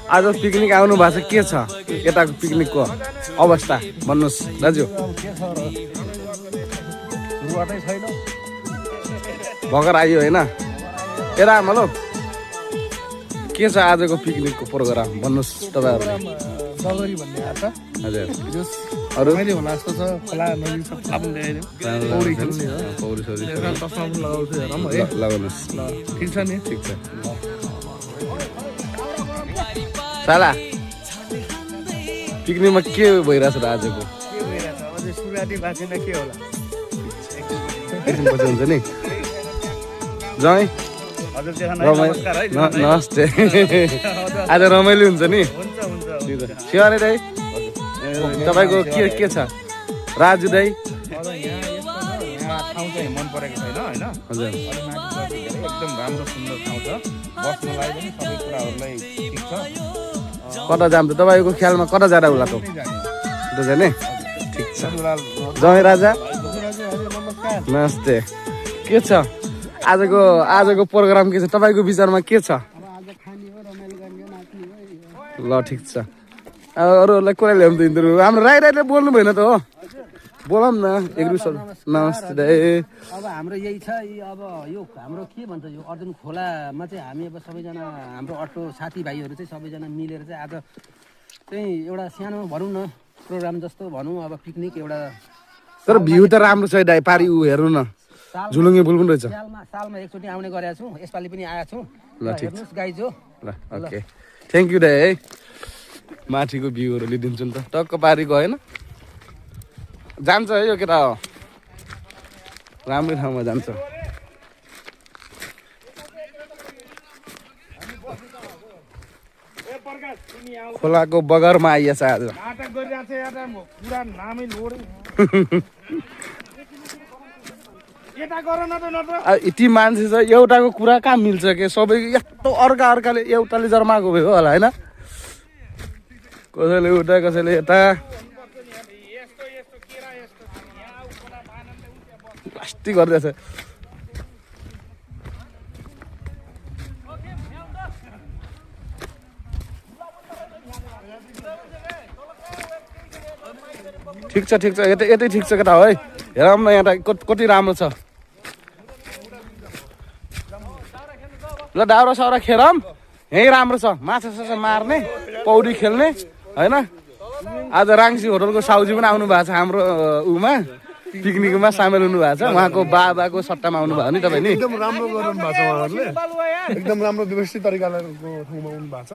आज पिकनिक आउनु भएको छ, के छ यताको पिकनिकको अवस्था भन्नुहोस् दाजु। भर्खर आयो होइन यता आमालो, के छ आजको पिकनिकको प्रोग्राम भन्नुहोस् तपाईँहरूले। सगरी भन्ने आछ हजुर अरू मैले होला जस्तो छ, खोला नदी सब पनि ल्याइदिउँ, पौडी खेल्ने हो, पौडी सौडी त्यसमा चस्मा पनि लगाउँछु हेरौँ है। लगाउनुहोस्। ल ठिक छ नि, ठिक छ साला। पिकनिकमा के भइरहेछ त आजको? के भइरहेछ अझै सुरुवाती भएको छैन, के होला। एकछिन पछि हुन्छ नि जय हजुर त्यसमा नमस्कार है। नमस्ते। आज रमाइलो हुन्छ नि। हुन्छ हुन्छ सिवारे दाइ तपाईँको के छ? राजु दाइ अब यहाँ ठाउँ चाहिँ मन परेको छैन होइन। हजुर अलिक माथि एकदम राम्रो सुन्दर ठाउँ छ, बस्नलाई पनि सबै कुराहरूलाई ठिक छ। कता जान्छ तपाईँको ख्यालमा? कता जाँदा होला त? जाने जाने ठिक छ। हजुर जय राजा नमस्कार। नमस्ते। के छ आजको प्रोग्राम के छ तपाईँको विचारमा के छ? ल ठिक छ। अरूहरूलाई कुरा ल्याउनु त इन्टरभ्यू हाम्रो राईले बोल्नु भएन त हो, बोलाउँ न एक दुई शब्द। नमस्ते दाइ। अब हाम्रो यही छ, अब यो हाम्रो के भन्छ यो अर्जुन खोलामा चाहिँ हामी अब सबैजना हाम्रो अटो साथीभाइहरू चाहिँ सबैजना मिलेर चाहिँ आज चाहिँ एउटा सानो भनौँ न प्रोग्राम जस्तो भनौँ, अब पिकनिक एउटा। तर भ्यू त राम्रो छ दाइ, पारी ऊ हेर्नु न, झुलुङ्गे पुल पनि रहेछ। सालमा एकचोटि आउने गरेको छु, यसपालि पनि आएको छु। ल ठिक छ। हेर्नुहोस् गाइज हो। ल ओके थ्याङ्क यू दाइ है। माथिको भ्यूहरू लिइदिन्छु नि त, टक्क पारी गएन जान्छ है यो केटा हो, राम्रै ठाउँमा जान्छ। खोलाको बगरमा आइएछ आज। नाटक गरिरहेको छ यहाँ पुरा नामै लोड। यता गर न त यति मान्छे छ, एउटाको कुरा कहाँ मिल्छ के? सबै यस्तो अर्काले एउटाले जर्माएको भयो होला होइन, कसैले उता कसैले यता प्लास्टिक गर्दैछ। ठिक छ ठिक छ, यतै ठिक छ केटा हो है। हेरौँ न यहाँ कति राम्रो छ। ल दाउरा साउरा खेरौँ, यहीँ राम्रो छ, माछा साछा मार्ने, पौडी खेल्ने होइन। आज राङ्सी होटलको साउजी पनि आउनु भएको छ हाम्रो उमा पिकनिकमा सामेल हुनु भएको छ। उहाँको बाबाको सट्टामा आउनु भयो नि तपाईँ नि। एकदम राम्रो गर्नु भएको छ उहाँहरूले, एकदम राम्रो व्यवस्थित तरिकाले ठाउँमा आउनु भएको छ।